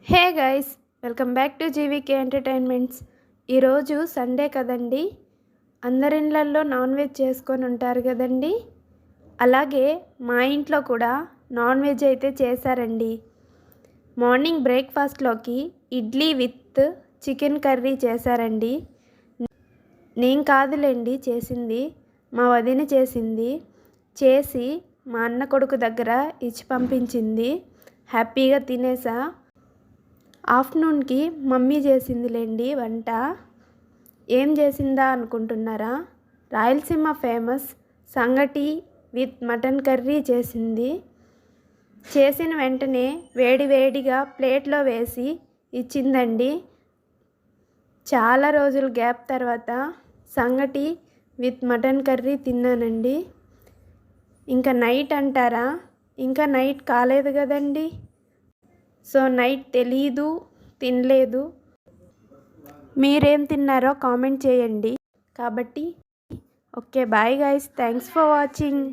Hey guys, welcome back to GVK entertainments. ఈరోజు Sunday కదండి, అందరిళ్ళల్లో non veg చేసుకొని ఉంటారు కదండి. అలాగే మా ఇంట్లో కూడా నాన్ వెజ్ అయితే చేశారండి. మార్నింగ్ బ్రేక్ఫాస్ట్లోకి ఇడ్లీ విత్ చికెన్ కర్రీ చేశారండి. నేను కాదులేండి చేసింది, మా వదిన చేసింది. చేసి మా అన్న కొడుకు దగ్గర ఇచ్చి పంపించింది. హ్యాపీగా తినేసా. ఆఫ్టర్నూన్కి మమ్మీ చేసిందిలేండి వంట. ఏం చేసిందా అనుకుంటున్నారా? రాయలసీమ ఫేమస్ సంగటి విత్ మటన్ కర్రీ చేసింది. చేసిన వెంటనే వేడి వేడిగా ప్లేట్లో వేసి ఇచ్చిందండి. చాలా రోజుల గ్యాప్ తర్వాత సంగటి విత్ మటన్ కర్రీ తిన్నానండి. ఇంకా నైట్ అంటారా, ఇంకా నైట్ కాలేదు కదండి. సో నైట్ తెలీదు, తినలేదు. మీరేం తిన్నారో కామెంట్ చేయండి. కాబట్టి okay, bye guys, thanks for watching.